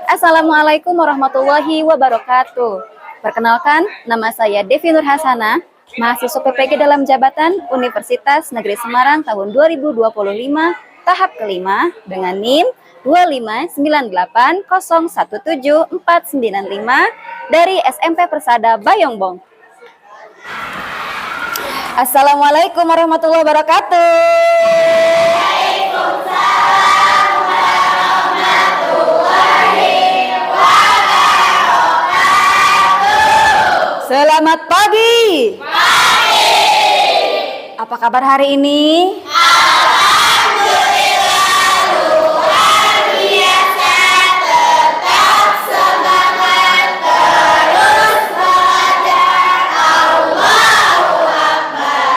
Assalamualaikum warahmatullahi wabarakatuh. Perkenalkan, nama saya Devi Nur Hasana, mahasiswa PPG dalam jabatan Universitas Negeri Semarang tahun 2025, tahap kelima dengan NIM 259801745 dari SMP Persada Bayongbong. Assalamualaikum warahmatullahi wabarakatuh. Selamat pagi. Apa kabar hari ini? Alhamdulillah, luar biasa, tetap semangat, terus belajar. Allahu Akbar.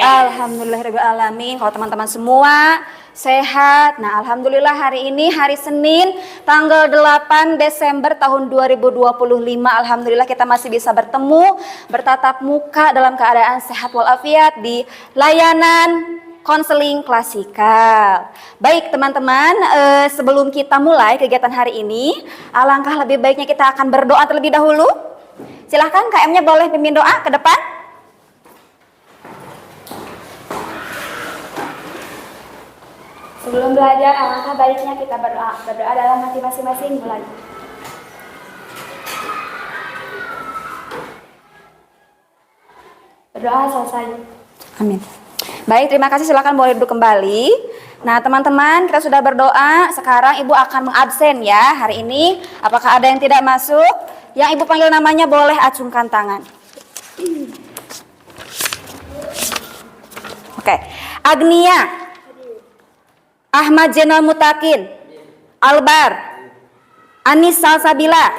Alhamdulillahirrahmanirrahim. Kalau teman-teman semua sehat. Nah, alhamdulillah hari ini hari Senin tanggal 8 Desember tahun 2025. Alhamdulillah kita masih bisa bertemu, bertatap muka dalam keadaan sehat walafiat di layanan konseling klasikal. Baik teman-teman, sebelum kita mulai kegiatan hari ini, alangkah lebih baiknya kita akan berdoa terlebih dahulu. Silahkan KM-nya boleh pimpin doa ke depan. Sebelum belajar, alangkah baiknya kita berdoa dalam hati masing-masing mulai. Berdoa selesai. Amin. Baik, terima kasih. Silakan boleh duduk kembali. Nah, teman-teman, kita sudah berdoa. Sekarang Ibu akan mengabsen ya hari ini. Apakah ada yang tidak masuk? Yang Ibu panggil namanya boleh acungkan tangan. Oke. Agnia, Ahmad Jenal Mutakin, Albar, Anis Salsabila,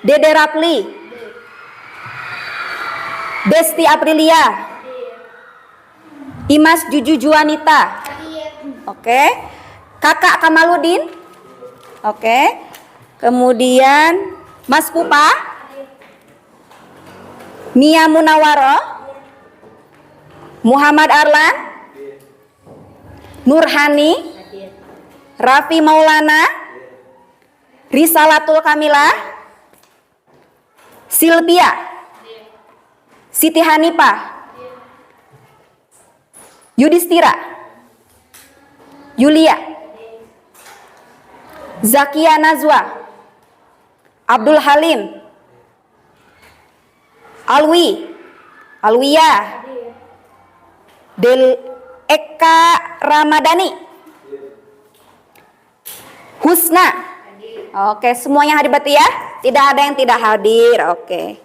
Dede Rapli, Desti Aprilia, Imas Juju Juanita, oke, Kakak Kamaludin, oke, kemudian Mas Pupa, Mia Munawaro, Muhammad Arlan, Nurhani, Raffi Maulana, Risalatul Kamila, Silvia, Siti Hanifah, Yudhistira, Yulia, Zakia Nazwa, Abdul Halim, Alwiyah, Eka Ramadhani, Husna. Oke, semuanya hadir berarti ya? Tidak ada yang tidak hadir. Oke.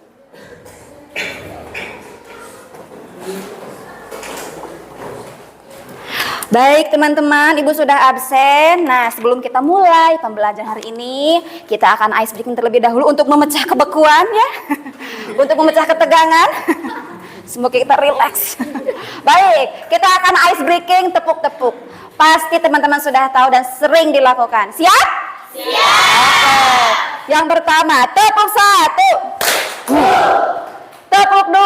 Baik teman-teman, Ibu sudah absen. Nah, sebelum kita mulai pembelajaran hari ini, kita akan ice breaking terlebih dahulu untuk memecah kebekuan ya. Untuk memecah ketegangan. Semoga kita relax. Baik, kita akan ice breaking tepuk-tepuk. Pasti teman-teman sudah tahu dan sering dilakukan. Siap? Siap. Oke. Yang pertama, tepuk 1. Tepuk 2.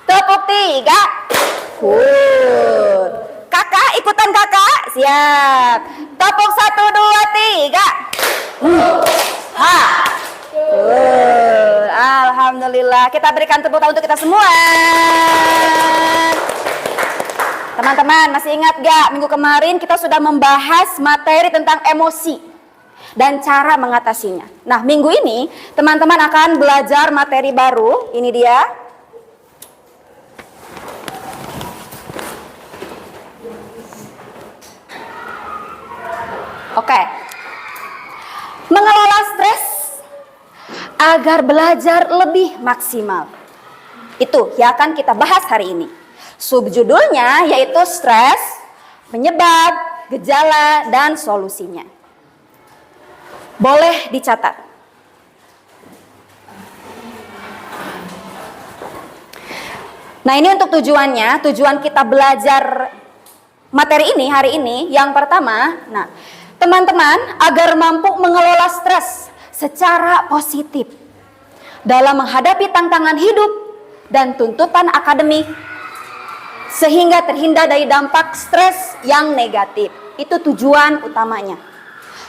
Tepuk 3. Kakak, ikutan kakak. Siap. Tepuk 1, 2, 3. Ha. Alhamdulillah, kita berikan tepuk tangan untuk kita semua. Teman-teman, masih ingat gak minggu kemarin kita sudah membahas materi tentang emosi dan cara mengatasinya. Nah, minggu ini teman-teman akan belajar materi baru. Ini dia. Oke. Mengelola stres agar belajar lebih maksimal. Itu yang akan kita bahas hari ini. Subjudulnya yaitu stres, penyebab, gejala, dan solusinya. Boleh dicatat. Nah, ini untuk tujuannya, tujuan kita belajar materi ini hari ini. Yang pertama, nah, teman-teman agar mampu mengelola stres secara positif dalam menghadapi tantangan hidup dan tuntutan akademik, sehingga terhindar dari dampak stres yang negatif. Itu tujuan utamanya.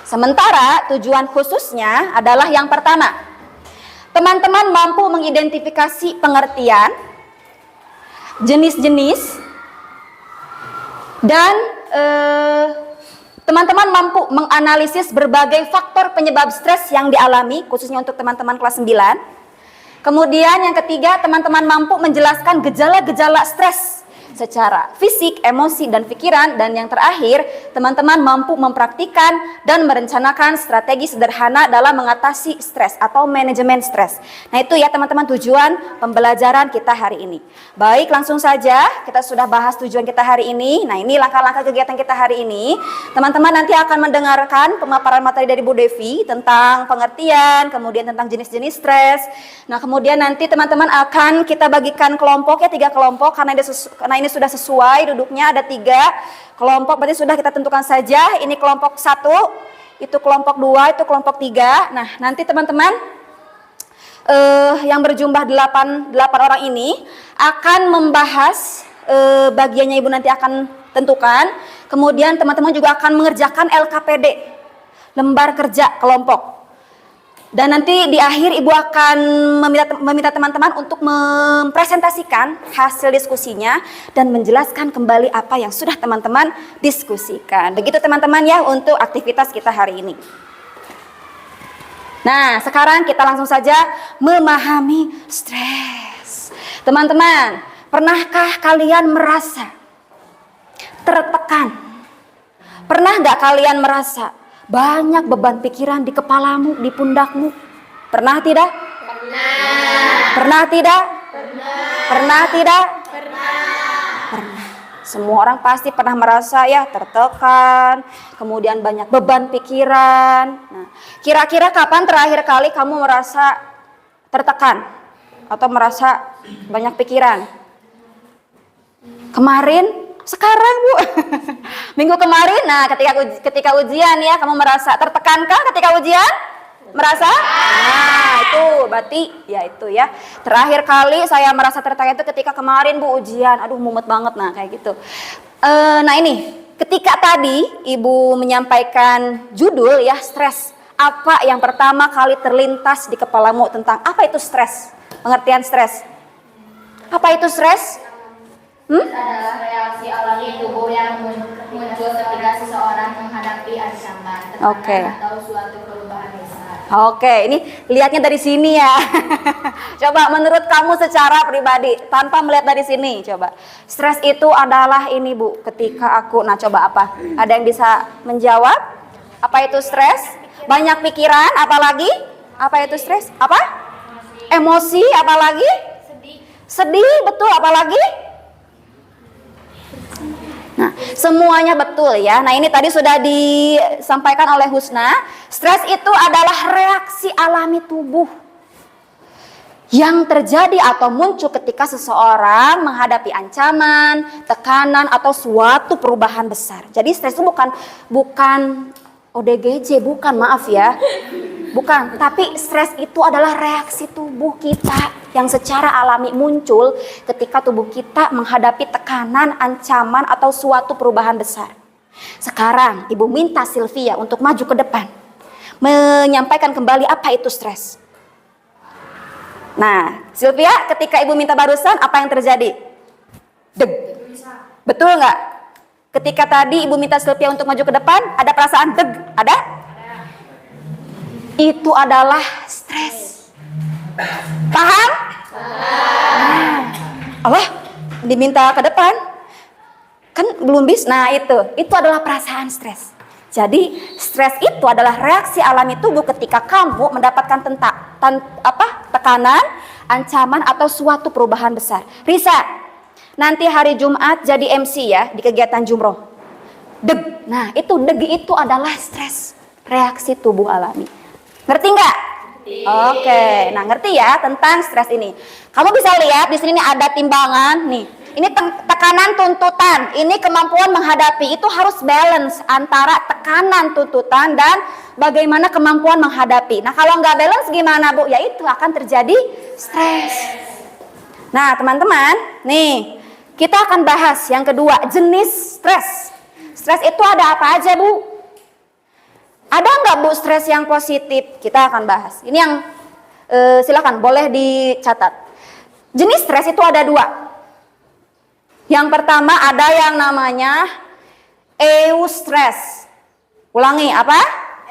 Sementara tujuan khususnya adalah yang pertama, teman-teman mampu mengidentifikasi pengertian, jenis-jenis, dan teman-teman mampu menganalisis berbagai faktor penyebab stres yang dialami, khususnya untuk teman-teman kelas 9. Kemudian yang ketiga, teman-teman mampu menjelaskan gejala-gejala stres secara fisik, emosi, dan pikiran. Dan yang terakhir, teman-teman mampu mempraktikkan dan merencanakan strategi sederhana dalam mengatasi stres atau manajemen stres. Nah itu ya teman-teman tujuan pembelajaran kita hari ini. Baik, langsung saja kita sudah bahas tujuan kita hari ini. Nah ini langkah-langkah kegiatan kita hari ini. Teman-teman nanti akan mendengarkan pemaparan materi dari Bu Devi tentang pengertian, kemudian tentang jenis-jenis stres. Nah kemudian nanti teman-teman akan kita bagikan kelompok ya, 3 kelompok karena ini sudah sesuai duduknya, ada 3 kelompok, berarti sudah kita tentukan saja. Ini kelompok 1, itu kelompok 2, itu kelompok 3. Nah nanti teman-teman yang berjumlah 8 orang ini akan membahas bagiannya ibu nanti akan tentukan. Kemudian teman-teman juga akan mengerjakan LKPD, lembar kerja kelompok. Dan nanti di akhir ibu akan meminta teman-teman untuk mempresentasikan hasil diskusinya dan menjelaskan kembali apa yang sudah teman-teman diskusikan. Begitu teman-teman ya untuk aktivitas kita hari ini. Nah sekarang kita langsung saja memahami stres. Teman-teman, pernahkah kalian merasa tertekan? Pernah nggak kalian merasa banyak beban pikiran di kepalamu, di pundakmu? Pernah tidak? Pernah tidak? Pernah tidak? Pernah. Semua orang pasti pernah merasa ya tertekan, kemudian banyak beban pikiran. Nah, kira-kira kapan terakhir kali kamu merasa tertekan atau merasa banyak pikiran? Kemarin? Sekarang Bu? Minggu kemarin? Nah ketika ujian ya, kamu merasa tertekankah ketika ujian? Merasa? Nah itu berarti ya itu ya. Terakhir kali saya merasa tertekan itu ketika kemarin Bu ujian. Aduh mumet banget, nah kayak gitu. Nah ini ketika tadi ibu menyampaikan judul ya stres, apa yang pertama kali terlintas di kepalamu tentang apa itu stres? Pengertian stres. Apa itu stres? Adalah reaksi alami tubuh yang muncul ketika seseorang menghadapi ancaman, tekanan atau suatu perubahan besar. Oke, ini lihatnya dari sini ya. Coba menurut kamu secara pribadi, tanpa melihat dari sini, coba. Stres itu adalah ini Bu, ketika aku, nah coba apa? Ada yang bisa menjawab? Apa itu stres? Banyak pikiran, apalagi? Apa itu stres? Apa? Emosi, apalagi? Sedih, betul, apalagi? Nah, semuanya betul ya. Nah, ini tadi sudah disampaikan oleh Husna. Stres itu adalah reaksi alami tubuh yang terjadi atau muncul ketika seseorang menghadapi ancaman, tekanan, atau suatu perubahan besar. Jadi stres itu bukan ODGJ, bukan, maaf ya. Bukan, tapi stres itu adalah reaksi tubuh kita yang secara alami muncul ketika tubuh kita menghadapi tekanan, ancaman, atau suatu perubahan besar. Sekarang ibu minta Sylvia untuk maju ke depan, menyampaikan kembali apa itu stres. Nah, Sylvia, ketika ibu minta barusan, apa yang terjadi? Deg. Betul nggak? Ketika tadi ibu minta Sylvia untuk maju ke depan, ada perasaan deg? Ada? Itu adalah stres. Paham? Allah, diminta ke depan kan belum bisa. Nah itu adalah perasaan stres. Jadi stres itu adalah reaksi alami tubuh ketika kamu mendapatkan tekanan, ancaman, atau suatu perubahan besar. Risa, nanti hari Jumat jadi MC ya di kegiatan Jumroh. Deg. Nah itu deg itu adalah stres, reaksi tubuh alami. Ngerti nggak? Oke, nah ngerti ya tentang stres ini. Kamu bisa lihat di sini ada timbangan nih. Ini tekanan tuntutan, ini kemampuan menghadapi. Itu harus balance antara tekanan tuntutan dan bagaimana kemampuan menghadapi. Nah kalau nggak balance gimana Bu? Ya itu akan terjadi stres. Nah teman-teman, nih kita akan bahas yang kedua, jenis stres. stres itu ada apa aja, Bu? Ada nggak, Bu, stres yang positif? Kita akan bahas. Ini yang silakan boleh dicatat. Jenis stres itu ada 2. Yang pertama ada yang namanya eustress. Ulangi, apa?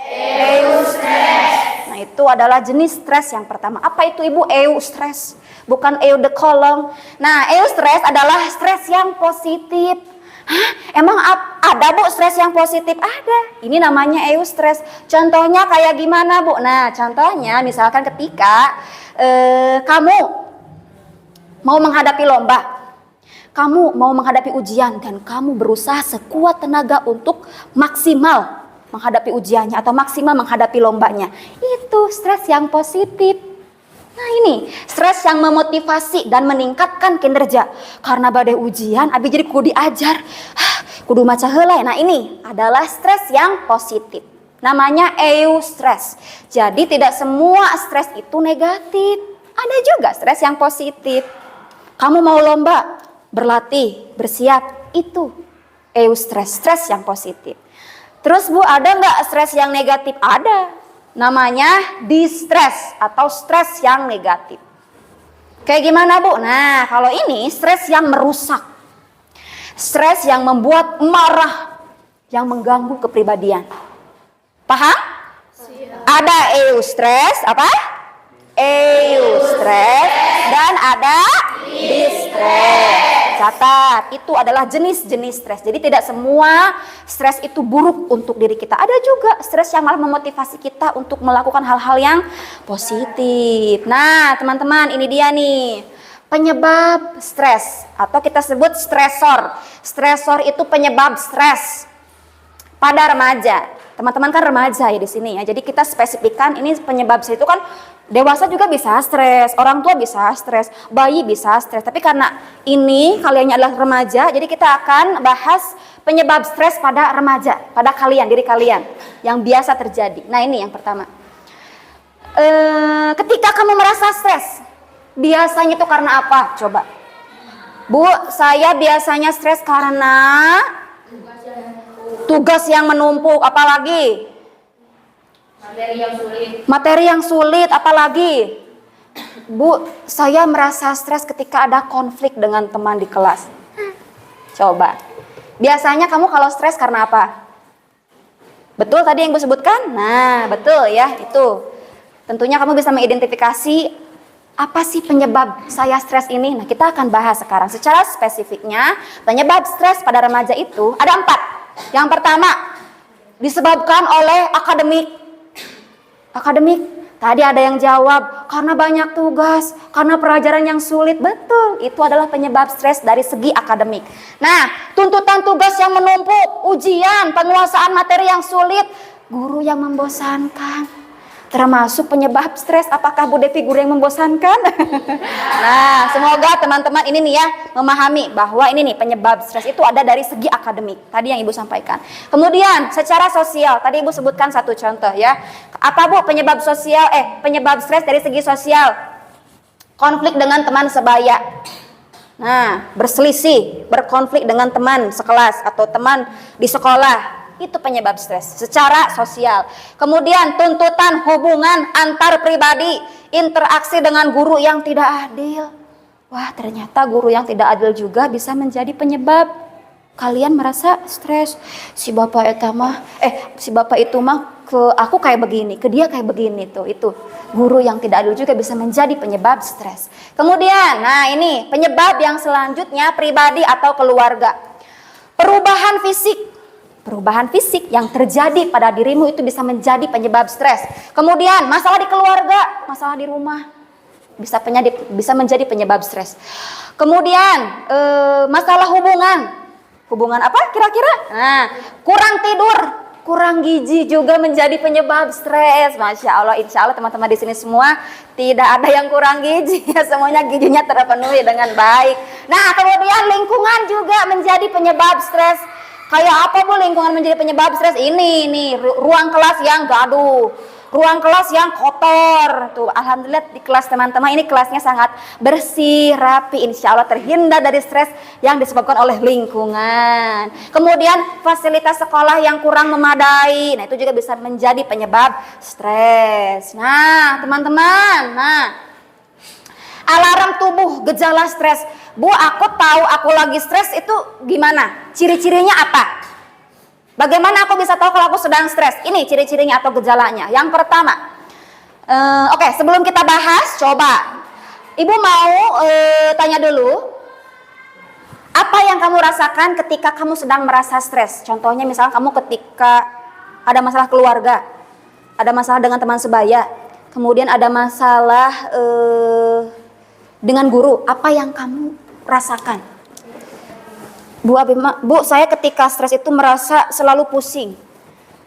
Eustress. Nah, itu adalah jenis stres yang pertama. Apa itu, Ibu, eustress? Bukan eu de kolong. Nah, eustress adalah stres yang positif. Hah? Emang ada, Bu, stres yang positif? Ada. Ini namanya eustress. Contohnya kayak gimana, Bu? Nah, contohnya misalkan ketika kamu mau menghadapi lomba. Kamu mau menghadapi ujian dan kamu berusaha sekuat tenaga untuk maksimal menghadapi ujiannya atau maksimal menghadapi lombanya. Itu stres yang positif. Nah, ini stres yang memotivasi dan meningkatkan kinerja. Karena badai ujian, abi jadi kudu diajar. Kudu maca heula. Nah, ini adalah stres yang positif. Namanya eustress. Jadi tidak semua stres itu negatif. Ada juga stres yang positif. Kamu mau lomba, berlatih, bersiap, itu eustress, stres yang positif. Terus, Bu, ada nggak stres yang negatif? Ada. Namanya distress atau stres yang negatif. Kayak gimana, Bu? Nah, kalau ini stres yang merusak. Stres yang membuat marah, yang mengganggu kepribadian. Paham? Ada eustress, apa? Eustress dan ada distress. Catat, itu adalah jenis-jenis stres. Jadi tidak semua stres itu buruk untuk diri kita. Ada juga stres yang malah memotivasi kita untuk melakukan hal-hal yang positif. Nah, teman-teman, ini dia nih penyebab stres atau kita sebut stresor. Stresor itu penyebab stres pada remaja. Teman-teman kan remaja ya di sini ya. Jadi kita spesifikkan ini penyebab stres itu kan dewasa juga bisa stres, orang tua bisa stres, bayi bisa stres. Tapi karena ini kaliannya adalah remaja, jadi kita akan bahas penyebab stres pada remaja, pada kalian, diri kalian yang biasa terjadi. Nah, ini yang pertama. Ketika kamu merasa stres, biasanya itu karena apa? Coba. Bu, saya biasanya stres karena tugas yang menumpuk, apalagi materi yang sulit, apalagi Bu, saya merasa stres ketika ada konflik dengan teman di kelas. Coba, biasanya kamu kalau stres karena apa? Betul tadi yang Bu sebutkan? Nah, betul ya, itu. Tentunya kamu bisa mengidentifikasi apa sih penyebab saya stres ini. Nah, kita akan bahas sekarang secara spesifiknya. Penyebab stres pada remaja itu ada 4. Yang pertama, disebabkan oleh akademik. Tadi ada yang jawab karena banyak tugas, karena pelajaran yang sulit. Betul, itu adalah penyebab stres dari segi akademik. Nah, tuntutan tugas yang menumpuk, ujian, penguasaan materi yang sulit, guru yang membosankan, termasuk penyebab stres. Apakah Bu Devi guru yang membosankan? Nah, semoga teman-teman ini nih ya memahami bahwa ini nih penyebab stres itu ada dari segi akademik. Tadi yang Ibu sampaikan. Kemudian secara sosial, tadi Ibu sebutkan satu contoh ya. Apa, Bu, penyebab sosial? Penyebab stres dari segi sosial. Konflik dengan teman sebaya. Nah, berselisih, berkonflik dengan teman sekelas atau teman di sekolah. Itu penyebab stres secara sosial. Kemudian tuntutan hubungan antar pribadi, interaksi dengan guru yang tidak adil. Wah, ternyata guru yang tidak adil juga bisa menjadi penyebab kalian merasa stres. Si bapak itu mah ke aku kayak begini, ke dia kayak begini tuh. Itu guru yang tidak adil juga bisa menjadi penyebab stres. Kemudian, nah ini penyebab yang selanjutnya pribadi atau keluarga. Perubahan fisik yang terjadi pada dirimu itu bisa menjadi penyebab stres. Kemudian masalah di keluarga, masalah di rumah bisa menjadi penyebab stres. Kemudian masalah hubungan apa kira-kira? Nah, kurang tidur, kurang gizi juga menjadi penyebab stres. Masya Allah, insya Allah teman-teman di sini semua tidak ada yang kurang gizi ya, semuanya gizinya terpenuhi dengan baik. Nah, kemudian lingkungan juga menjadi penyebab stres. Kayak apa, Bu, lingkungan menjadi penyebab stres? Ini nih, ruang kelas yang gaduh, ruang kelas yang kotor. Tuh, alhamdulillah di kelas teman-teman ini kelasnya sangat bersih, rapi. Insya Allah terhindar dari stres yang disebabkan oleh lingkungan. Kemudian fasilitas sekolah yang kurang memadai. Nah, itu juga bisa menjadi penyebab stres. Nah, teman-teman, alarm tubuh gejala stres. Bu, aku tahu aku lagi stres itu gimana? Ciri-cirinya apa? Bagaimana aku bisa tahu kalau aku sedang stres? Ini ciri-cirinya atau gejalanya. Yang pertama, oke, sebelum kita bahas, coba Ibu mau tanya dulu, apa yang kamu rasakan ketika kamu sedang merasa stres? Contohnya misalnya kamu ketika ada masalah keluarga, ada masalah dengan teman sebaya, kemudian ada masalah dengan guru, apa yang kamu rasakan? Bu Abima, Bu, saya ketika stres itu merasa selalu pusing,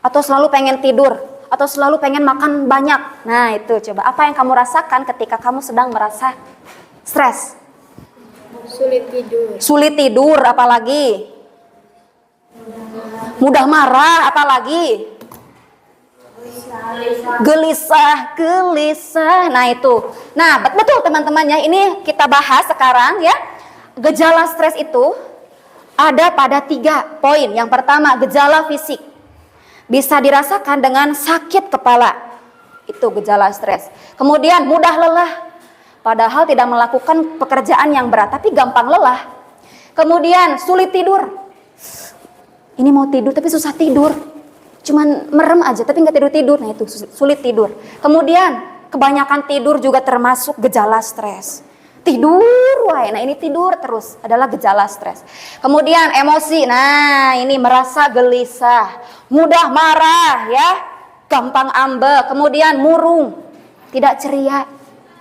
atau selalu pengen tidur, atau selalu pengen makan banyak. Nah itu coba, apa yang kamu rasakan ketika kamu sedang merasa stres? Sulit tidur. Sulit tidur, apalagi? Mudah marah, apalagi? Gelisah. Nah itu. Nah betul teman-teman ya, ini kita bahas sekarang ya. Gejala stres itu ada pada 3 poin. Yang pertama, gejala fisik. Bisa dirasakan dengan sakit kepala. Itu gejala stres. Kemudian mudah lelah. Padahal tidak melakukan pekerjaan yang berat, tapi gampang lelah. Kemudian sulit tidur. Ini mau tidur tapi susah tidur. Cuman merem aja tapi nggak tidur-tidur. Nah itu sulit tidur. Kemudian kebanyakan tidur juga termasuk gejala stres. Tidur, wah, nah ini tidur terus adalah gejala stres. Kemudian emosi, nah ini merasa gelisah, mudah marah ya, gampang ambek, kemudian murung, tidak ceria.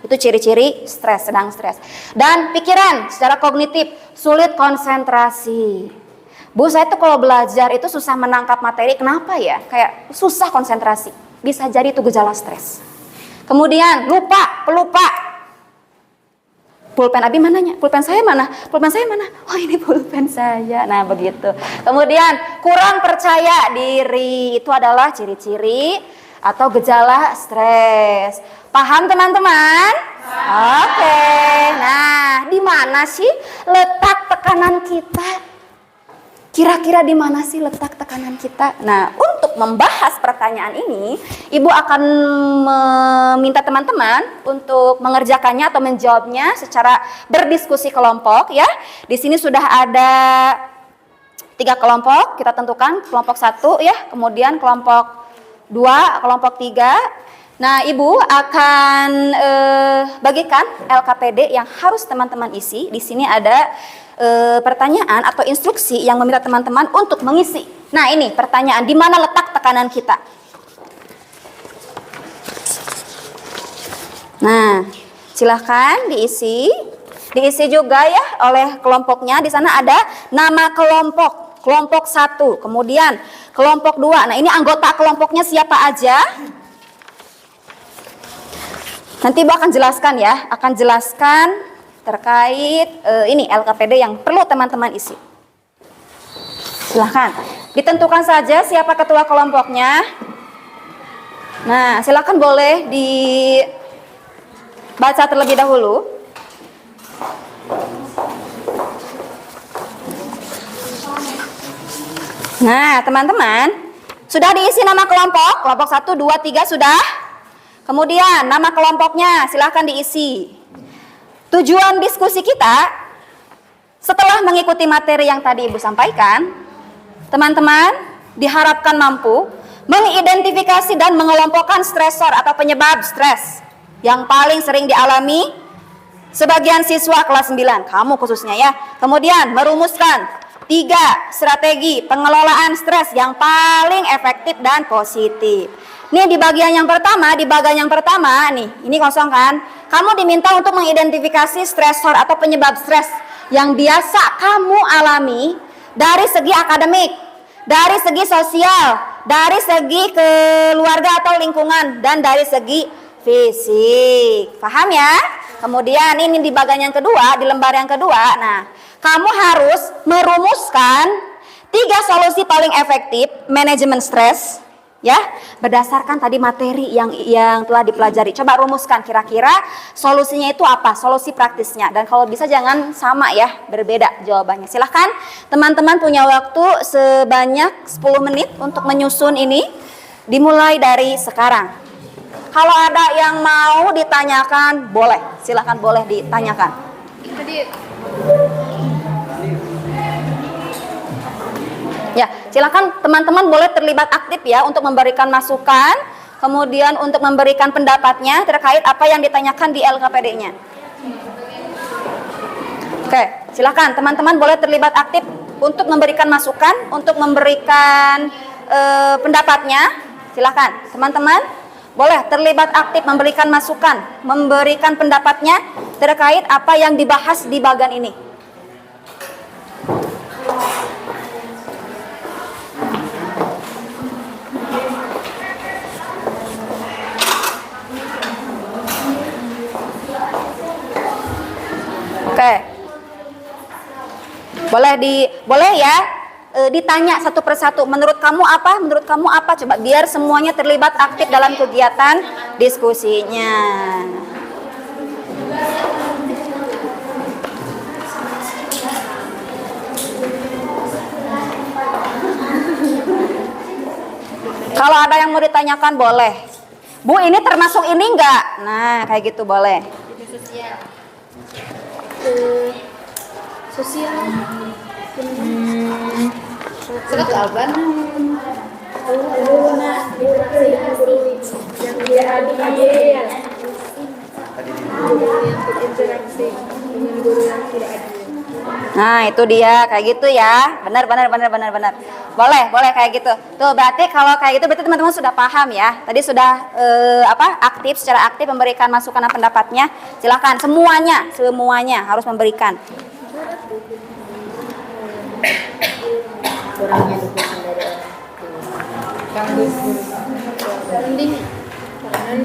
Itu ciri-ciri stres, sedang stres. Dan pikiran secara kognitif, sulit konsentrasi. Bu, saya tuh kalau belajar itu susah menangkap materi, kenapa ya? Kayak susah konsentrasi, bisa jadi itu gejala stres. Kemudian pelupa. Pulpen Abi mananya? Pulpen saya mana? Pulpen saya mana? Oh ini pulpen saya. Nah begitu. Kemudian kurang percaya diri. Itu adalah ciri-ciri atau gejala stres. Paham teman-teman? Oke. Nah di mana sih letak tekanan kita? Kira-kira di mana sih letak tekanan kita? Nah, untuk membahas pertanyaan ini, Ibu akan meminta teman-teman untuk mengerjakannya atau menjawabnya secara berdiskusi kelompok ya. Di sini sudah ada 3 kelompok, kita tentukan kelompok 1 ya, kemudian kelompok 2, kelompok 3. Nah, Ibu akan bagikan LKPD yang harus teman-teman isi. Di sini ada pertanyaan atau instruksi yang meminta teman-teman untuk mengisi. Nah ini pertanyaan, di mana letak tekanan kita? Nah silahkan diisi juga ya oleh kelompoknya. Di sana ada nama kelompok, kelompok 1, kemudian kelompok 2. Nah ini anggota kelompoknya siapa aja? Nanti Ibu akan jelaskan ya, akan jelaskan terkait ini LKPD yang perlu teman-teman isi. Silahkan ditentukan saja siapa ketua kelompoknya. Nah silahkan boleh dibaca terlebih dahulu. Nah teman-teman sudah diisi nama kelompok, kelompok 1, 2, 3 sudah. Kemudian nama kelompoknya silahkan diisi. Tujuan diskusi kita setelah mengikuti materi yang tadi Ibu sampaikan, teman-teman diharapkan mampu mengidentifikasi dan mengelompokkan stresor atau penyebab stres yang paling sering dialami sebagian siswa kelas 9, kamu khususnya ya. Kemudian merumuskan 3 strategi pengelolaan stres yang paling efektif dan positif. Nih di bagian yang pertama nih, ini kosong kan? Kamu diminta untuk mengidentifikasi stresor atau penyebab stres yang biasa kamu alami dari segi akademik, dari segi sosial, dari segi keluarga atau lingkungan, dan dari segi fisik. Paham ya? Kemudian ini di bagian yang kedua, di lembar yang kedua, nah kamu harus merumuskan 3 solusi paling efektif manajemen stres ya, berdasarkan tadi materi yang telah dipelajari. Coba rumuskan kira-kira solusinya itu apa, solusi praktisnya. Dan kalau bisa jangan sama ya, berbeda jawabannya. Silahkan teman-teman punya waktu sebanyak 10 menit untuk menyusun ini, dimulai dari sekarang. Kalau ada yang mau ditanyakan, boleh, silahkan boleh ditanyakan. Ya, silakan teman-teman boleh terlibat aktif ya untuk memberikan masukan, kemudian untuk memberikan pendapatnya terkait apa yang ditanyakan di LKPD-nya. Oke, silakan teman-teman boleh terlibat aktif untuk memberikan masukan, untuk memberikan pendapatnya. Silakan teman-teman boleh terlibat aktif memberikan masukan, memberikan pendapatnya terkait apa yang dibahas di bagian ini. Oke, boleh ya ditanya satu persatu. Menurut kamu apa? Menurut kamu apa? Coba biar semuanya terlibat aktif dalam kegiatan diskusinya. Kalau ada yang mau ditanyakan boleh. Bu, ini termasuk ini enggak? Nah, kayak gitu boleh. Sosial. Sekalban. Yang tidak adil. Interaksi dengan guru yang tidak adil. Nah, itu dia kayak gitu ya. Benar. Boleh kayak gitu. Tuh, berarti kalau kayak gitu berarti teman-teman sudah paham ya. Tadi sudah secara aktif memberikan masukan dan pendapatnya. Silakan semuanya harus memberikan. Kurangnya dukungan dari orang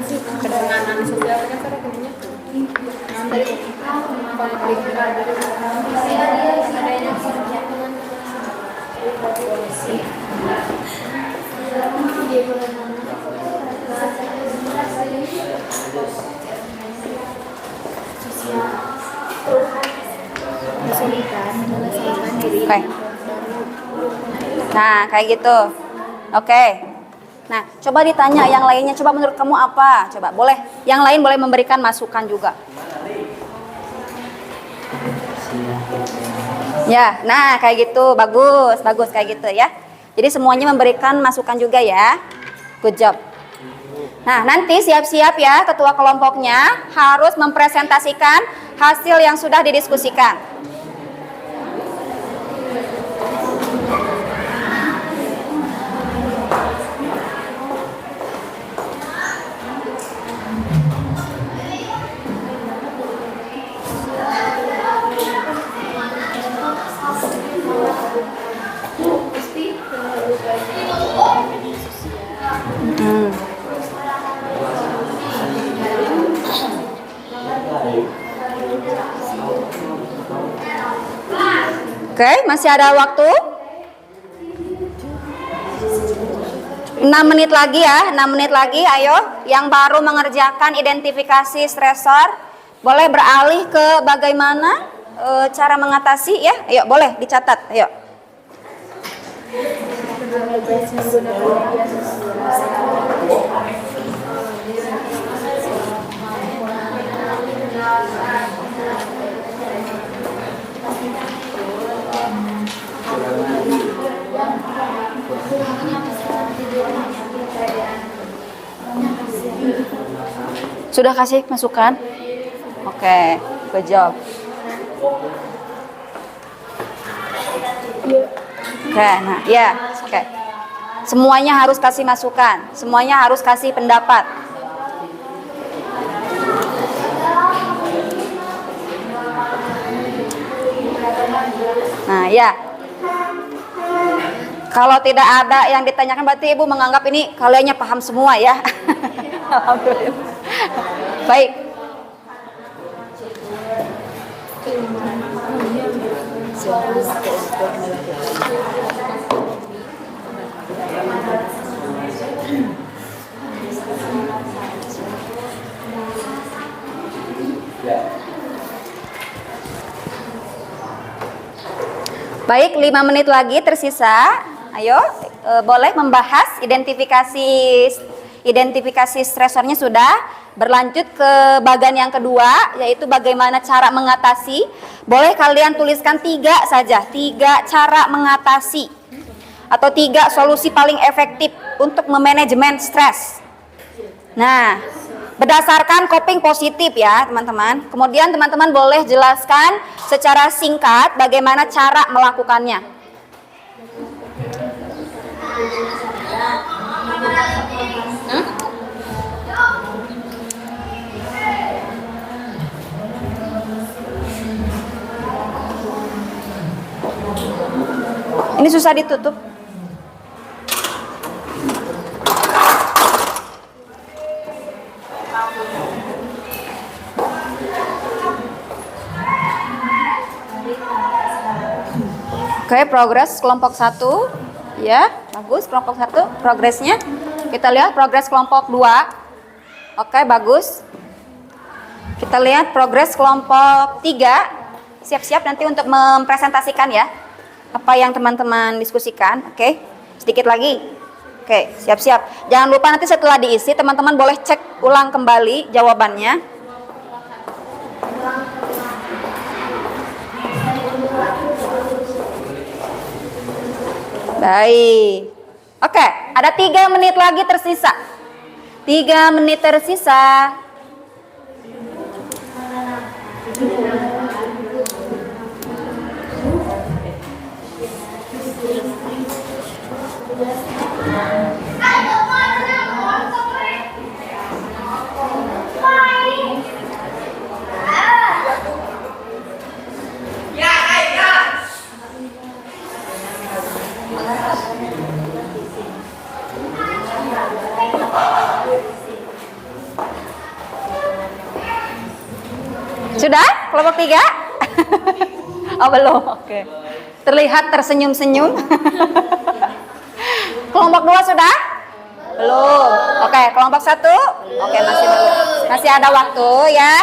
tua. Penanganan sosial kan cara kenanya dari konflik adanya kesulitan menyelesaikan diri. Oke. Nah, kayak gitu. Oke. Nah, coba ditanya yang lainnya. Coba menurut kamu apa? Coba boleh. Yang lain boleh memberikan masukan juga. Ya, nah kayak gitu. Bagus kayak gitu ya. Jadi semuanya memberikan masukan juga ya. Good job. Nah, nanti siap-siap ya ketua kelompoknya harus mempresentasikan hasil yang sudah didiskusikan. Oke, masih ada waktu 6 menit lagi ya, 6 menit lagi. Ayo, yang baru mengerjakan identifikasi stresor boleh beralih ke bagaimana cara mengatasi ya. Ayo, boleh dicatat. Ayo. Sudah kasih masukan? Oke, good job. Oke, nah ya, oke. Semuanya harus kasih masukan, semuanya harus kasih pendapat. Nah ya, kalau tidak ada yang ditanyakan berarti Ibu menganggap ini kaliannya paham semua ya. Alhamdulillah. Baik. Baik, 5 menit lagi tersisa. Ayo, boleh membahas identifikasi stresornya sudah. Berlanjut ke bagian yang kedua, yaitu bagaimana cara mengatasi. Boleh kalian tuliskan 3 saja, 3 cara mengatasi atau 3 solusi paling efektif untuk memanajemen stres. Nah, berdasarkan coping positif ya teman-teman. Kemudian teman-teman boleh jelaskan secara singkat bagaimana cara melakukannya. Ini susah ditutup. Oke, progres kelompok 1. Ya, bagus kelompok 1 progresnya. Kita lihat progres kelompok 2. Oke, bagus. Kita lihat progres kelompok 3. Siap-siap nanti untuk mempresentasikan ya apa yang teman-teman diskusikan. Oke, sedikit lagi. Oke, siap-siap. Jangan lupa nanti setelah diisi teman-teman boleh cek ulang kembali jawabannya. Baik. Oke, ada 3 menit lagi tersisa. 3 menit tersisa. Sudah? Kelompok 3? Oh belum, oke. Terlihat tersenyum-senyum. Kelompok 2 sudah? Belum. Oke, kelompok 1? Oke, masih belum. Masih ada waktu ya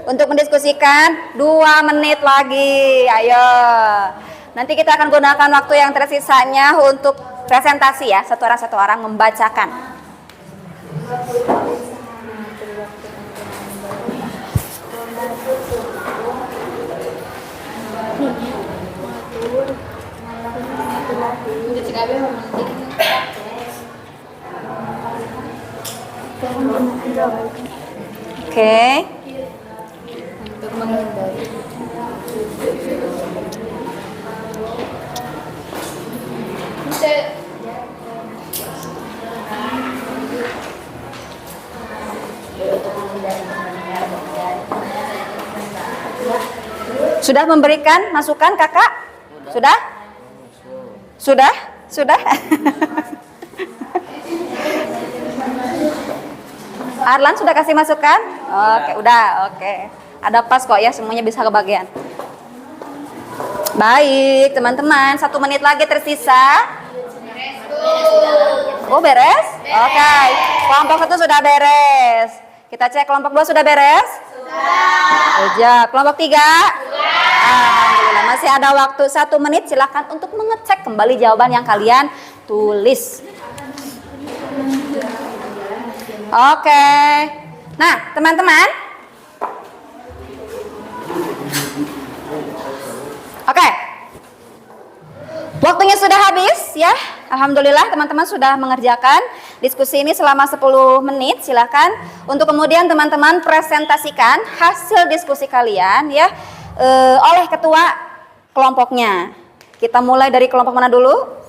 untuk mendiskusikan. 2 menit lagi. Ayo. Nanti kita akan gunakan waktu yang tersisanya untuk presentasi ya. Satu orang membacakan. Oke. Untuk menghindari. Sudah memberikan masukan kakak? Sudah? Sudah? Sudah? Arlan sudah kasih masukan? Oke, udah, oke. Ada pas kok ya, semuanya bisa kebagian. Baik, teman-teman, 1 menit lagi tersisa. Oh, beres? Oke, kelompok 1 sudah beres. Kita cek kelompok 2 sudah beres? Sudah. Kelompok 3? Alhamdulillah, masih ada waktu 1 menit. Silakan untuk mengecek kembali jawaban yang kalian tulis. Oke. Nah, teman-teman. Oke. Waktunya sudah habis ya. Alhamdulillah teman-teman sudah mengerjakan diskusi ini selama 10 menit. Silakan untuk kemudian teman-teman presentasikan hasil diskusi kalian ya oleh ketua kelompoknya. Kita mulai dari kelompok mana dulu?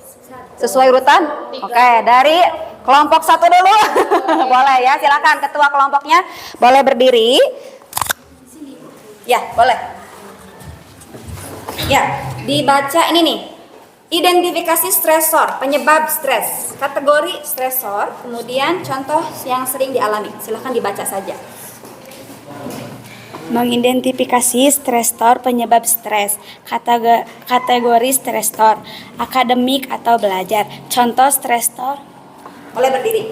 Sesuai urutan? Oke, dari kelompok 1 dulu. Boleh ya, silakan ketua kelompoknya boleh berdiri. Ya, boleh. Ya, dibaca ini nih. Identifikasi stresor, penyebab stres, kategori stresor, kemudian contoh yang sering dialami. Silakan dibaca saja. Mengidentifikasi stresor penyebab stres, kategori stresor, akademik atau belajar. Contoh stresor. Boleh berdiri.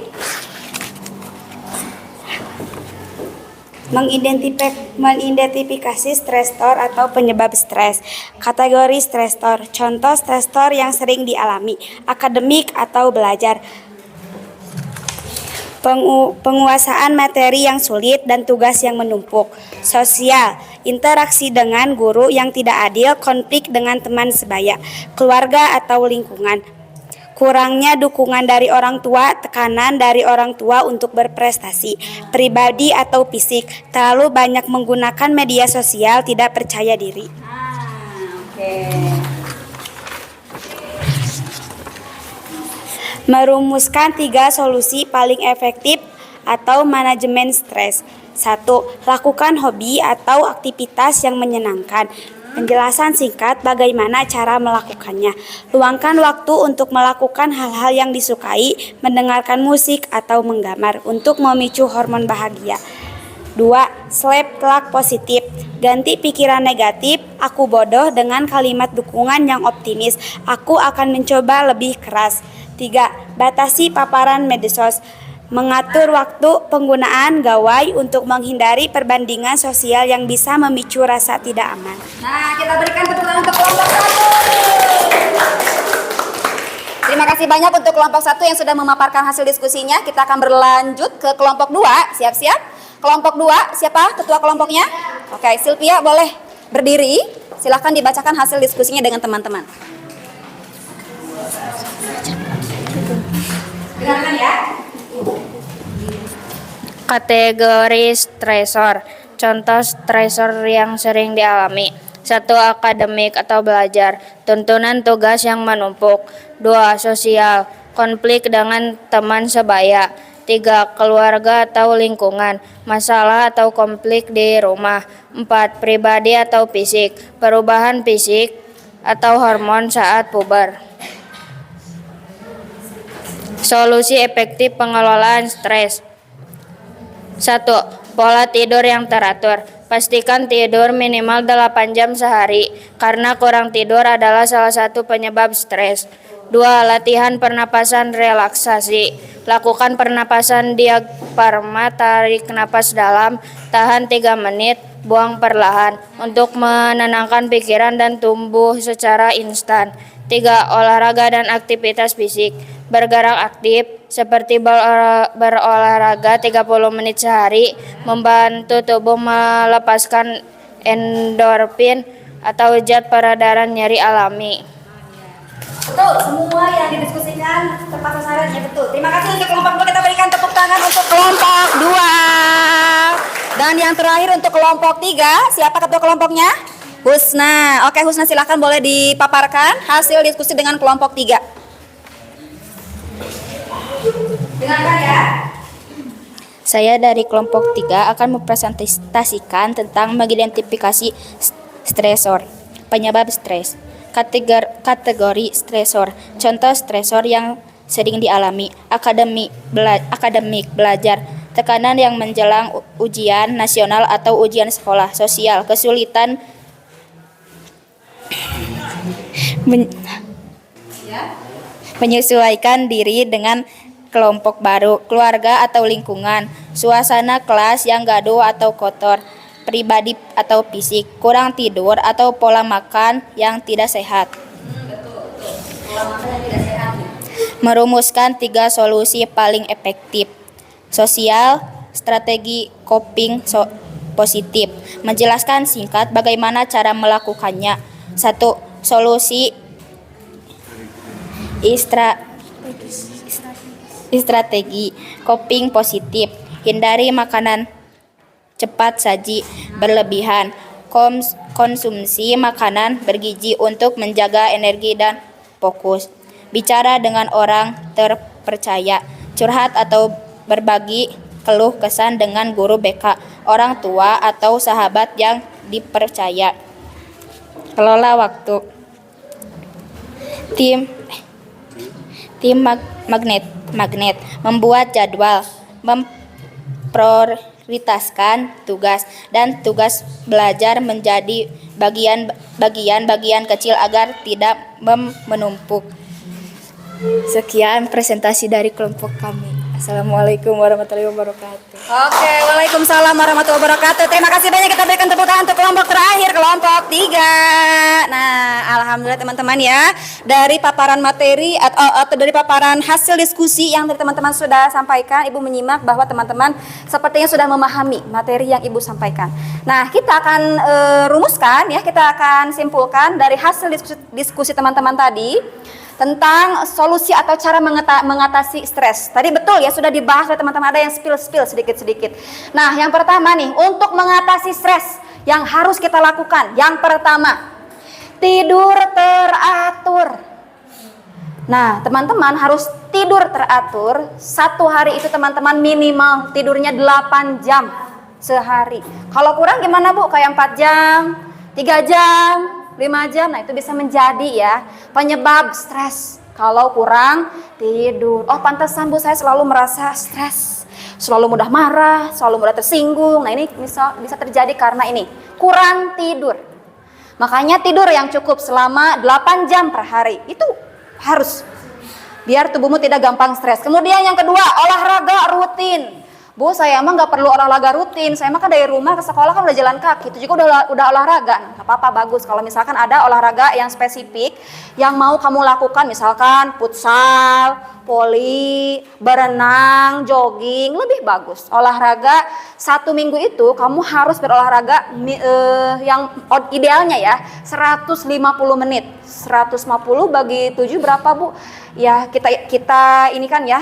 Mengidentifikasi stresor atau penyebab stres. Kategori stresor. Contoh stresor yang sering dialami. Akademik atau belajar. Penguasaan materi yang sulit dan tugas yang menumpuk. Sosial, interaksi dengan guru yang tidak adil, konflik dengan teman sebaya. Keluarga atau lingkungan. Kurangnya dukungan dari orang tua, tekanan dari orang tua untuk berprestasi. Pribadi atau fisik, terlalu banyak menggunakan media sosial, tidak percaya diri. Oke. Merumuskan 3 solusi paling efektif atau manajemen stres. 1. Lakukan hobi atau aktivitas yang menyenangkan. Penjelasan singkat bagaimana cara melakukannya. Luangkan waktu untuk melakukan hal-hal yang disukai, mendengarkan musik atau menggambar untuk memicu hormon bahagia. 2. Self-talk positif. Ganti pikiran negatif, aku bodoh dengan kalimat dukungan yang optimis. Aku akan mencoba lebih keras. 3. Batasi paparan medsos. Mengatur waktu penggunaan gawai untuk menghindari perbandingan sosial yang bisa memicu rasa tidak aman. Nah, kita berikan tepuk tangan untuk kelompok 1. Terima kasih banyak untuk kelompok 1 yang sudah memaparkan hasil diskusinya. Kita akan berlanjut ke kelompok 2. Siap-siap. Kelompok 2, siapa ketua kelompoknya? Oke, Sylvia boleh berdiri. Silahkan dibacakan hasil diskusinya dengan teman-teman. Dengarkan ya. Kategori stresor. Contoh stresor yang sering dialami. 1. Akademik atau belajar. Tuntunan tugas yang menumpuk. 2. Sosial. Konflik dengan teman sebaya. 3. Keluarga atau lingkungan. Masalah atau konflik di rumah. 4. Pribadi atau fisik. Perubahan fisik atau hormon saat puber. Solusi efektif pengelolaan stres. 1. Pola tidur yang teratur. Pastikan tidur minimal 8 jam sehari, karena kurang tidur adalah salah satu penyebab stres. 2. Latihan pernapasan relaksasi. Lakukan pernapasan diafragma, tarik napas dalam, tahan 3 menit, buang perlahan, untuk menenangkan pikiran dan tumbuh secara instan. 3. Olahraga dan aktivitas fisik. Bergerak aktif seperti berolahraga 30 menit sehari membantu tubuh melepaskan endorfin atau zat peredaran nyeri alami. Betul, semua yang didiskusikan tepat sasaran ya, betul. Terima kasih untuk kelompok 2, kita berikan tepuk tangan untuk kelompok 2. Dan yang terakhir untuk kelompok 3, siapa ketua kelompoknya? Husna. Oke Husna, silakan boleh dipaparkan hasil diskusi dengan kelompok 3. Dengarkan ya. Saya dari kelompok 3 akan mempresentasikan tentang mengidentifikasi stresor, penyebab stres. Kategori stresor. Contoh stresor yang sering dialami. Akademik, belajar. Tekanan yang menjelang ujian nasional atau ujian sekolah. Sosial, kesulitan menyesuaikan diri dengan kelompok baru. Keluarga atau lingkungan. Suasana kelas yang gaduh atau kotor. Pribadi atau fisik. Kurang tidur atau pola makan yang tidak sehat. Merumuskan 3 solusi paling efektif. Sosial, strategi coping positif. Menjelaskan singkat bagaimana cara melakukannya. 1. Solusi strategi coping positif. Hindari makanan cepat saji berlebihan. Konsumsi makanan bergizi untuk menjaga energi dan fokus. Bicara dengan orang terpercaya. Curhat atau berbagi keluh kesan dengan guru BK, orang tua atau sahabat yang dipercaya. Kelola waktu. Tim magnet membuat jadwal, memprioritaskan tugas dan tugas belajar menjadi bagian kecil agar tidak menumpuk. Sekian presentasi dari kelompok kami. Assalamualaikum warahmatullahi wabarakatuh. Oke, waalaikumsalam warahmatullahi wabarakatuh. Terima kasih banyak, kita berikan tepuk tangan untuk kelompok terakhir, kelompok 3. Nah, alhamdulillah teman-teman ya, dari paparan materi atau dari paparan hasil diskusi yang dari teman-teman sudah sampaikan, Ibu menyimak bahwa teman-teman sepertinya sudah memahami materi yang Ibu sampaikan. Nah, kita akan rumuskan ya, kita akan simpulkan dari hasil diskusi teman-teman tadi tentang solusi atau cara mengatasi stres. Tadi betul ya, sudah dibahas oleh teman-teman, ada yang spill sedikit-sedikit. Nah, yang pertama nih, untuk mengatasi stres yang harus kita lakukan. Yang pertama, tidur teratur. Nah, teman-teman harus tidur teratur. Satu hari itu teman-teman minimal tidurnya 8 jam sehari. Kalau kurang gimana Bu? Kayak 4 jam, 3 jam, 5 jam, nah itu bisa menjadi ya penyebab stres kalau kurang tidur. Oh pantesan Bu, saya selalu merasa stres, selalu mudah marah, selalu mudah tersinggung. Nah ini bisa terjadi karena ini kurang tidur. Makanya tidur yang cukup selama 8 jam per hari itu harus, biar tubuhmu tidak gampang stres. Kemudian yang kedua, olahraga rutin. Bu, saya emang nggak perlu olahraga rutin. Saya emang kan dari rumah ke sekolah kan udah jalan kaki. Itu juga udah olahraga. Nah, nggak apa-apa, bagus. Kalau misalkan ada olahraga yang spesifik yang mau kamu lakukan, misalkan futsal, voli, berenang, jogging, lebih bagus. Olahraga 1 minggu itu kamu harus berolahraga yang idealnya ya 150 menit. 150 bagi 7 berapa Bu? Ya kita ini kan ya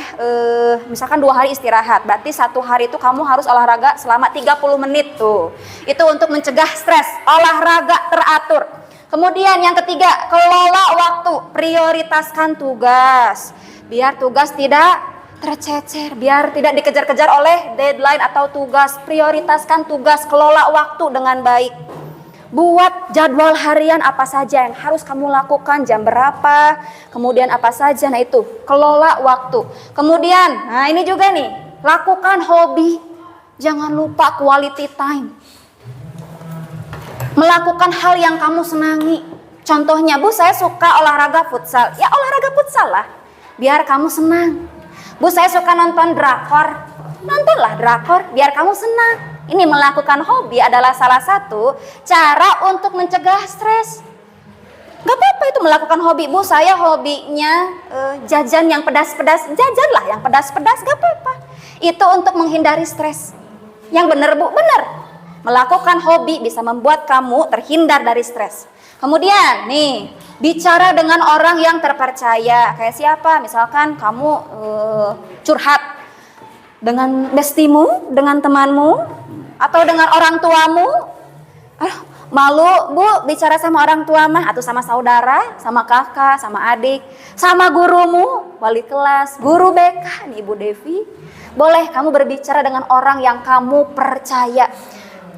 misalkan 2 hari istirahat, berarti 1 hari itu kamu harus olahraga selama 30 menit tuh. Itu untuk mencegah stres, olahraga teratur. Kemudian yang ketiga, kelola waktu, prioritaskan tugas. Biar tugas tidak tercecer, biar tidak dikejar-kejar oleh deadline atau tugas. Prioritaskan tugas, kelola waktu dengan baik. Buat jadwal harian apa saja yang harus kamu lakukan, jam berapa, kemudian apa saja, nah itu, kelola waktu. Kemudian, nah ini juga nih, lakukan hobi, jangan lupa quality time. Melakukan hal yang kamu senangi. Contohnya, Bu, saya suka olahraga futsal, ya olahraga futsal lah, biar kamu senang. Bu, saya suka nonton drakor, nontonlah drakor, biar kamu senang. Ini melakukan hobi adalah salah satu cara untuk mencegah stres. Gak apa-apa itu melakukan hobi. Bu, saya hobinya jajan yang pedas-pedas, jajanlah yang pedas-pedas, gak apa-apa. Itu untuk menghindari stres. Yang benar Bu, benar. Melakukan hobi bisa membuat kamu terhindar dari stres. Kemudian nih, bicara dengan orang yang terpercaya. Kayak siapa? Misalkan kamu curhat dengan bestimu, dengan temanmu, atau dengan orang tuamu. Malu Bu bicara sama orang tua mah, atau sama saudara, sama kakak, sama adik, sama gurumu, wali kelas, guru BK nih Ibu Devi. Boleh kamu berbicara dengan orang yang kamu percaya.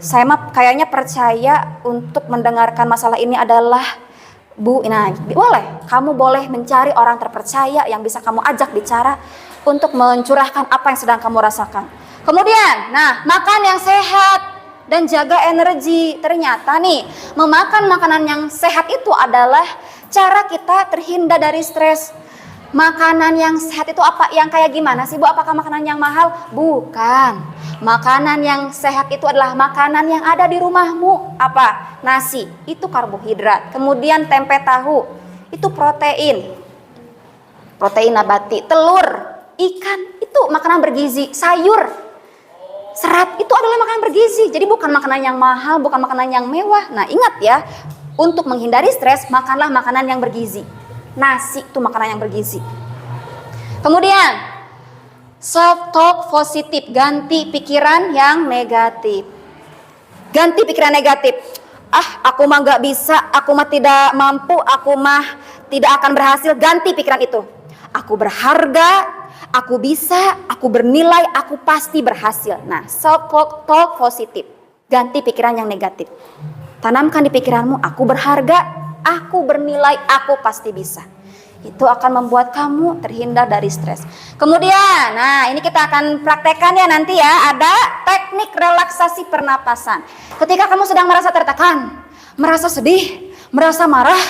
Saya mah kayaknya percaya untuk mendengarkan masalah ini adalah Bu. Nah, boleh, kamu boleh mencari orang terpercaya yang bisa kamu ajak bicara untuk mencurahkan apa yang sedang kamu rasakan. Kemudian, nah, makan yang sehat dan jaga energi. Ternyata nih, memakan makanan yang sehat itu adalah cara kita terhindar dari stres. Makanan yang sehat itu apa? Yang kayak gimana sih Bu? Apakah makanan yang mahal? Bukan. Makanan yang sehat itu adalah makanan yang ada di rumahmu. Apa? Nasi, itu karbohidrat. Kemudian tempe tahu, itu protein. Protein nabati. Telur, ikan, itu makanan bergizi. Sayur, serat, itu adalah makanan bergizi. Jadi bukan makanan yang mahal, bukan makanan yang mewah. Nah ingat ya, untuk menghindari stres, makanlah makanan yang bergizi. Nasi itu makanan yang bergizi. Kemudian, self talk positif, ganti pikiran yang negatif. Ganti pikiran negatif. Aku mah gak bisa, aku mah tidak mampu, aku mah tidak akan berhasil. Ganti pikiran itu. Aku berharga, aku bisa, aku bernilai, aku pasti berhasil. Nah, self talk positif. Ganti pikiran yang negatif. Tanamkan di pikiranmu, aku berharga, aku bernilai, aku pasti bisa. Itu akan membuat kamu terhindar dari stres. Kemudian, nah ini kita akan praktekkan ya nanti ya. Ada teknik relaksasi pernapasan. Ketika kamu sedang merasa tertekan, merasa sedih, merasa marah,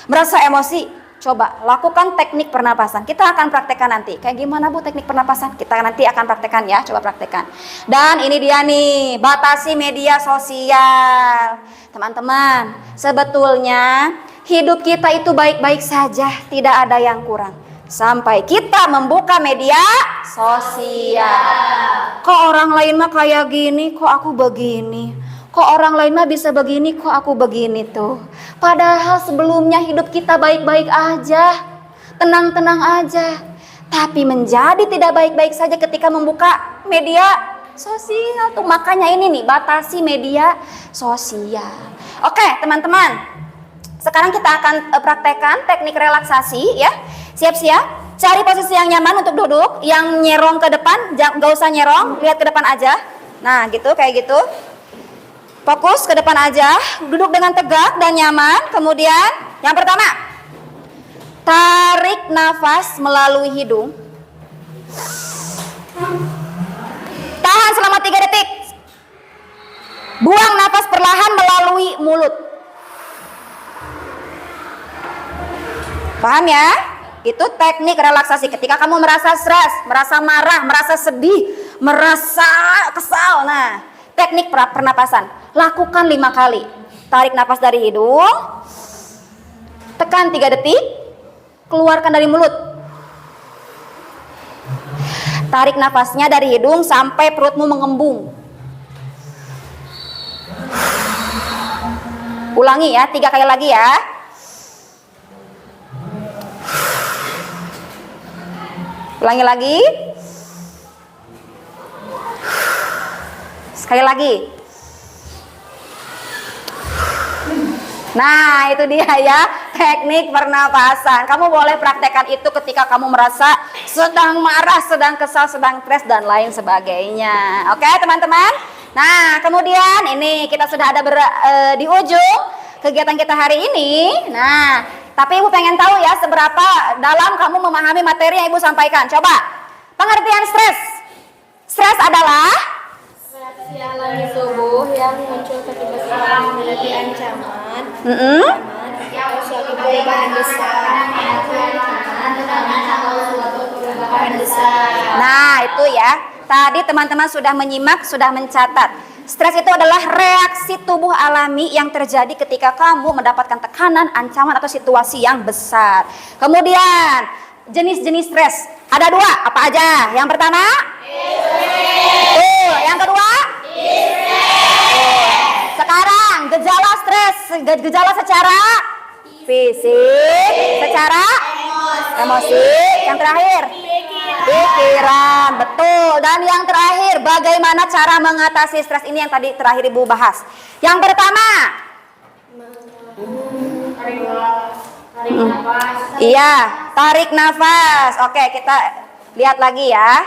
merasa emosi, Coba lakukan teknik pernapasan. Kita akan praktekkan nanti. Kayak gimana Bu teknik pernapasan? Kita nanti akan praktekkan ya. Coba praktekkan. Dan ini dia nih, batasi media sosial. Teman-teman, sebetulnya hidup kita itu baik-baik saja, tidak ada yang kurang. Sampai kita membuka media sosial. Kok orang lain mah kayak gini, kok aku begini? Kok orang lain mah bisa begini, kok aku begini tuh. Padahal sebelumnya hidup kita baik-baik aja, tenang-tenang aja. Tapi menjadi tidak baik-baik saja ketika membuka media sosial tuh. Makanya ini nih, batasi media sosial. Oke teman-teman, sekarang kita akan praktekkan teknik relaksasi ya. Siap-siap, cari posisi yang nyaman untuk duduk. Yang nyerong ke depan, gak usah nyerong, lihat ke depan aja. Nah gitu, kayak gitu. Fokus ke depan aja, duduk dengan tegak dan nyaman. Kemudian yang pertama, tarik nafas melalui hidung. Tahan selama 3 detik. Buang nafas perlahan melalui mulut. Paham ya? Itu teknik relaksasi. Ketika kamu merasa stres, merasa marah, merasa sedih, merasa kesal. Nah, teknik pernapasan. Lakukan 5 kali. Tarik nafas dari hidung. Tekan 3 detik. Keluarkan dari mulut. Tarik nafasnya dari hidung sampai perutmu mengembung. Ulangi ya, 3 kali lagi ya. Ulangi lagi. Sekali lagi. Nah itu dia ya, teknik pernapasan. Kamu boleh praktekkan itu ketika kamu merasa sedang marah, sedang kesal, sedang stres dan lain sebagainya. Oke teman-teman. Nah kemudian ini kita sudah ada di ujung kegiatan kita hari ini. Nah tapi Ibu pengen tahu ya seberapa dalam kamu memahami materi yang Ibu sampaikan. Coba pengertian stres. Stres adalah reaksi alami tubuh yang muncul ketika seseorang menghadapi ancaman atau suatu perubahan besar. Nah itu ya, tadi teman-teman sudah menyimak, sudah mencatat. Stres itu adalah reaksi tubuh alami yang terjadi ketika kamu mendapatkan tekanan, ancaman atau situasi yang besar. Kemudian jenis-jenis stres ada 2, apa aja? Yang pertama yang kedua sekarang gejala stres, gejala secara fisik, secara emosi, yang terakhir pikiran, betul. Dan yang terakhir, bagaimana cara mengatasi stres ini yang tadi terakhir Ibu bahas. Yang pertama, iya, tarik nafas. Oke, kita lihat lagi ya.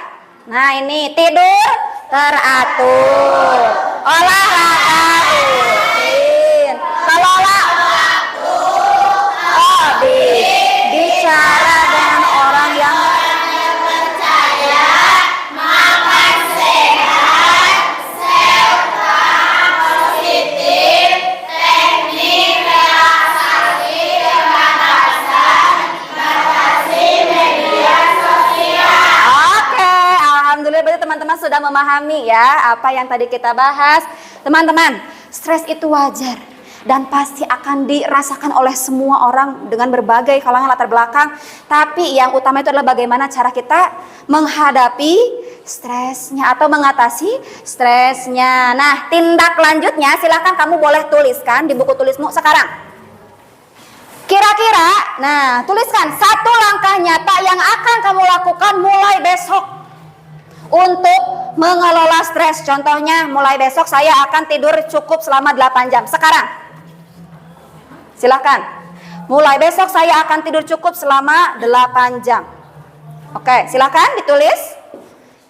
Nah ini tidur teratur, olahraga rutin, kelola hobi, bicara dengan orang yang teman-teman sudah memahami ya apa yang tadi kita bahas. Teman-teman, stres itu wajar dan pasti akan dirasakan oleh semua orang dengan berbagai kalangan latar belakang. Tapi yang utama itu adalah bagaimana cara kita menghadapi stresnya atau mengatasi stresnya. Nah, tindak lanjutnya silahkan kamu boleh tuliskan di buku tulismu sekarang. Kira-kira, nah tuliskan 1 langkah nyata yang akan kamu lakukan mulai besok untuk mengelola stres. Contohnya, mulai besok saya akan tidur cukup selama 8 jam. Sekarang, silahkan. Mulai besok saya akan tidur cukup selama 8 jam. Oke, silahkan ditulis.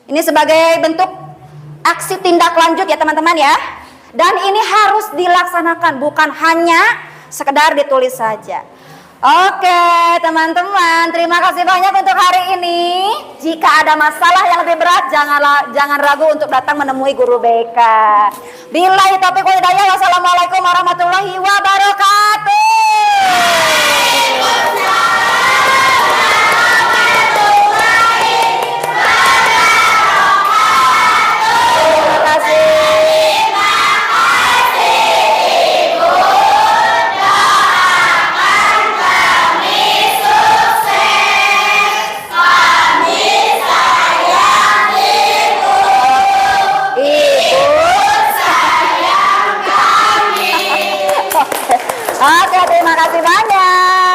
Ini sebagai bentuk aksi tindak lanjut ya teman-teman ya. Dan ini harus dilaksanakan, bukan hanya sekedar ditulis saja. Oke teman-teman, terima kasih banyak untuk hari ini. Jika ada masalah yang lebih berat, jangan ragu untuk datang menemui guru BK. Billahi taufiq wal hidayah. Wassalamualaikum warahmatullahi wabarakatuh. Oke, terima kasih banyak.